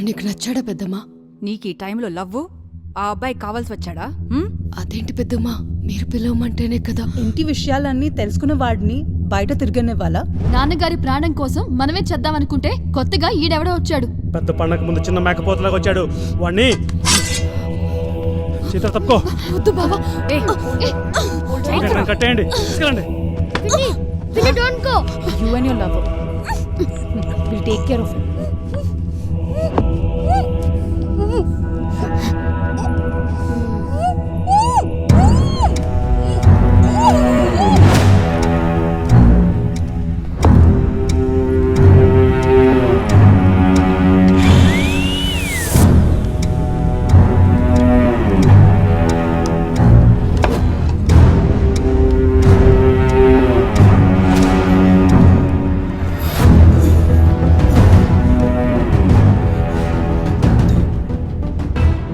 తను నీకు నచ్చాడా పెద్దమ్మా? నీకు ఈ టైంలో లవ్వు ఆ అబ్బాయి కావాల్సి వచ్చాడా? అదేంటి పెద్దమ్మా, మీరు పిలవమంటేనే కదా. ఇంటి విషయాలన్నీ తెలుసుకున్న వాడిని బయట తిరగనివ్వాలా? నాన్నగారి ప్రాణం కోసం మనమే చేద్దామనుకుంటే కొత్తగా ఈడెవడో వచ్చాడు. పెద్ద పండగ ముందు చిన్న మేకపోతలాగా వచ్చాడు. వాణ్ణి చిత్ర తప్పుకో. వద్దు బావా. కట్టేయండి, తీసుకెళ్ళండి. You and your lover will take care of him.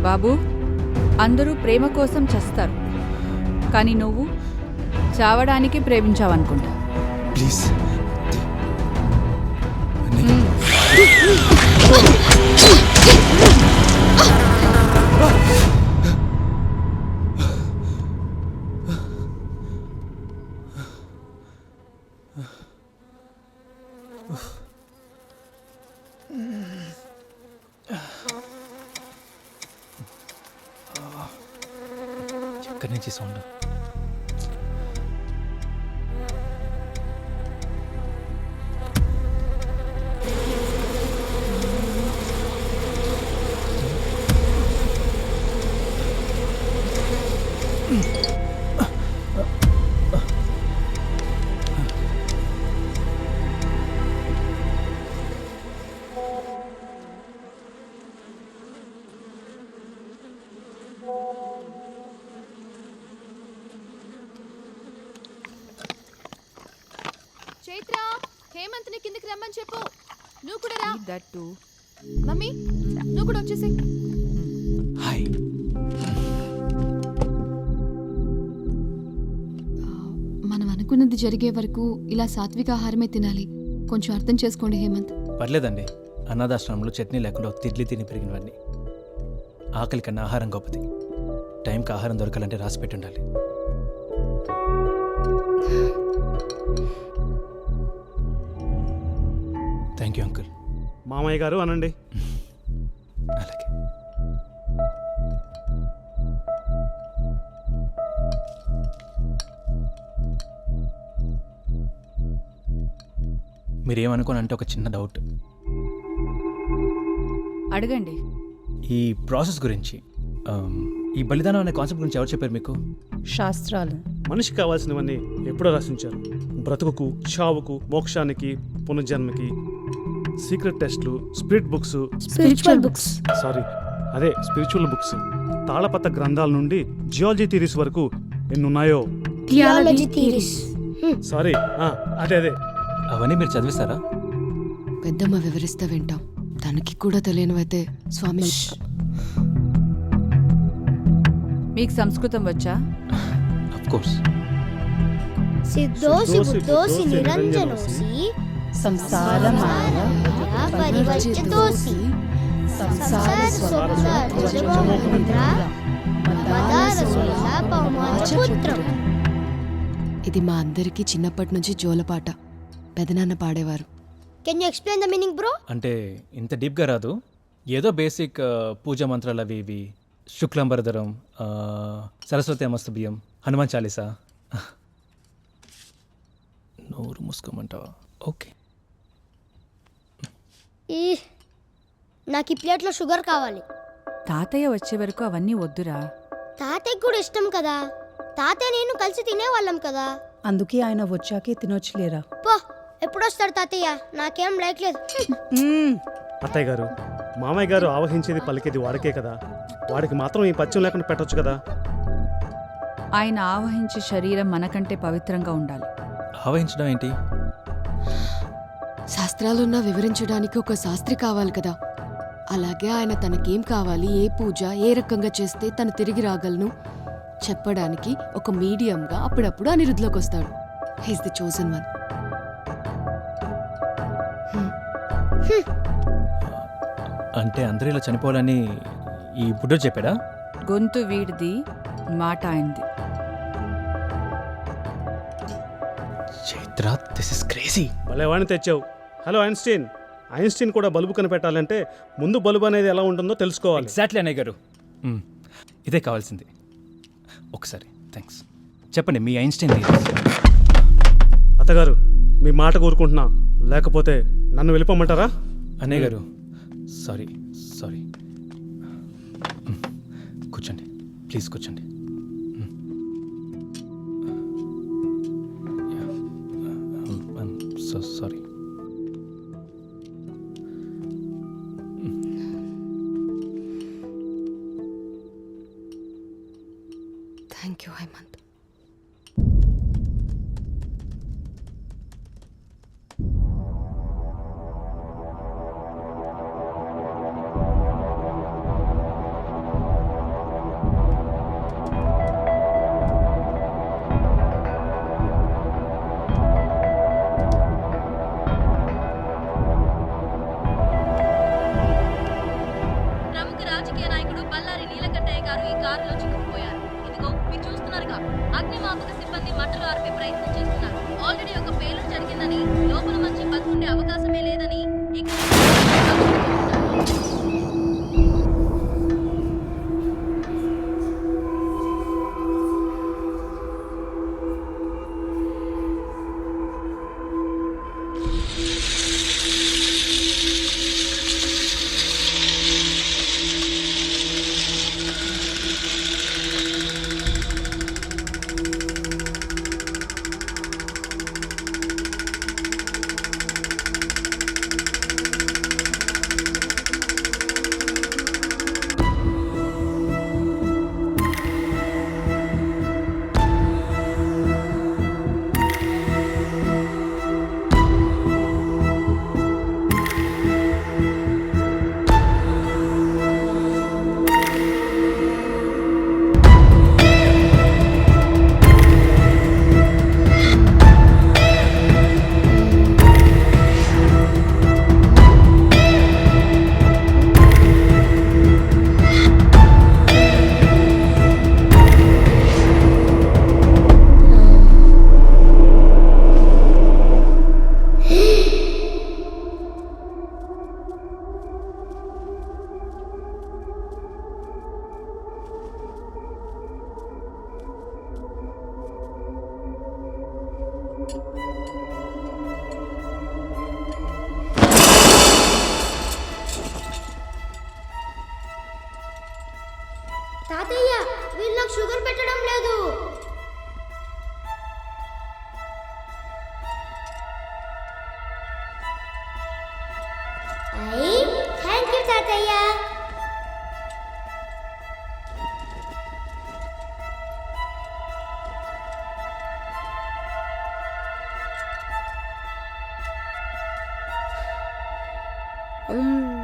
బాబు, అందరూ ప్రేమ కోసం చస్తారు, కానీ నువ్వు చావడానికి ప్రేమించావనుకుంటా. ప్లీజ్ ఎక్కడి నుంచి సౌండ్? చైత్ర, హేమంత్ ని కిందకి రమ్మని చెప్పు. నువ్వు కూడా రా. దట్ టు మమ్మీ, నువ్వు కూడా వచ్చేసి. హాయ్. మనం అనుకున్నది జరిగే వరకు ఇలా సాత్విక ఆహారమే తినాలి. కొంచెం అర్థం చేసుకోండి హేమంత్. పర్లేదండి, అనాథాశ్రమంలో చట్నీ లేకుండా తిడ్లీ తిని పెరిగినవన్నీ. ఆకలి కన్నా ఆహారం గొప్పది. టైంకి ఆహారం దొరకాలంటే రాసి పెట్టి ఉండాలి. Thank you uncle. మామయ్య గారు అనండి. అలాగే. మీరేమనుకోని అంటే ఒక చిన్న డౌట్. అడగండి. ఈ ప్రాసెస్ గురించి, ఈ బలిదానం అనే కాన్సెప్ట్ గురించి ఎవరు చెప్పారు మీకు? శాస్త్రాలు. మనిషికి కావాల్సినవన్నీ ఎప్పుడో రచించారు. బ్రతుకుకు, చావుకు, మోక్షానికి, పునర్జన్మకి, సీక్రెట్ టెస్ట్లు, spirit books, spiritual books. Sorry అదే స్పిరిచువల్ బుక్స్, తాళపత్ర గ్రంథాల నుండి జియాలజీ థియరీస్ వరకు ఎన్నున్నాయో. Theology theories. సారీ అదే అదే. అవన్నీ మీరు చదివిస్తారా? పెద్దమ్మ వివరిస్తే వింటాం. తనకి కూడా తెలియనివైతే స్వామి. మీకు సంస్కృతం వచ్చా? Of course. సిద్ధోసి బుద్ధోసి నిరంజనోసి సంసార మాయ పరివర్జితోసి సంసార స్వప్న రజమోహముద్ర మదారసుల పౌమాచపుత్రం. ఇది మా అందరికీ చిన్నప్పటి నుంచి జోలపాట. పెదనాన్న పాడేవారు. Can you explain the meaning bro? అంటే ఇంత డీప్గా రాదు, ఏదో బేసిక్ పూజా మంత్రాలు అవి ఇవి. శుక్లాంబరధరం, సరస్వతి అమస్తభ్యం, హనుమాన్ చాలీసా. నోరు మూసుకోమంటావా? ఓకే. నాకు ఈ ప్లేట్లో షుగర్ కావాలి. తాతయ్య వచ్చే వరకు అవన్నీ వద్దురా. తాతయ్యకి కూడా ఇష్టం కదా. తాతయ్య నేను కలిసి తినేవాళ్ళం కదా. అందుకే ఆయన వచ్చాకే తినొచ్చులేరా. పో, ఎప్పుడొస్తాడు తాతయ్య? నాకేం లైక్ లేదు. అత్తయ్య గారు, మామయ్య గారు ఆవహించేది పలికేది వాడికే కదా. వాడికి మాత్రం ఈ పచ్చం లేకుండా పెట్టొచ్చు కదా. ఆయన ఆవహించే శరీరం మనకంటే పవిత్రంగా ఉండాలి. ఆవహించడం ఏంటి? శాస్త్రాలున్నా వివరించడానికి ఒక శాస్త్రి కావాలి కదా. అలాగే ఆయన తనకేం కావాలి, ఏ పూజ ఏ రకంగా చేస్తే తను తిరిగి రాగలను చెప్పడానికి ఒక మీడియంగా అప్పుడప్పుడు అనిరుద్ధ్లోకి వస్తాడు. He's the chosen one. అంటే అందరూ ఇలా చనిపోవాలని ఈ బుడ్డోడు చెప్పాడా? గొంతు వీడిది, మాట అయింది. Chaitra, this is crazy. భలే వాడిని తెచ్చావు. Hello Einstein. ఐన్స్టీన్ కూడా బల్బు కనిపెట్టాలంటే ముందు బల్బు అనేది ఎలా ఉంటుందో తెలుసుకోవాలి. ఎగ్జాక్ట్లీ అన్నయ్య గారు. ఇదే కావాల్సింది. ఒకసారి థ్యాంక్స్. చెప్పండి మీ ఐన్స్టైన్ థియరీ. అత్తగారు మీ మాట కోరుకుంటున్నా, లేకపోతే నన్ను వెళ్ళిపోమంటారా? అన్నయ్య గారు సారీ సారీ. కూర్చోండి ప్లీజ్, కూర్చోండి. So sorry. Thank you Hemanth. ప్రముఖ రాజకీయ నాయకుడు బల్లారి నీలకంఠయ్య గారు ఈ కారులో చిక్కుకుపోయారు. ఇదిగో మీరు చూస్తున్నారుగా, అగ్నిమాపక సిబ్బంది మంటలు ఆర్పే ప్రయత్నం చేస్తున్నారు. ఆల్రెడీ ఒక పేలుడు జరిగిందని, లోపల మంచి బతుకుండే అవకాశమే లేదని ఇక్కడ తాతయ్య వీళ్ళు నాకు షుగర్ పెట్టడం లేదు. థ్యాంక్ యూ తాతయ్య. మ్మ్.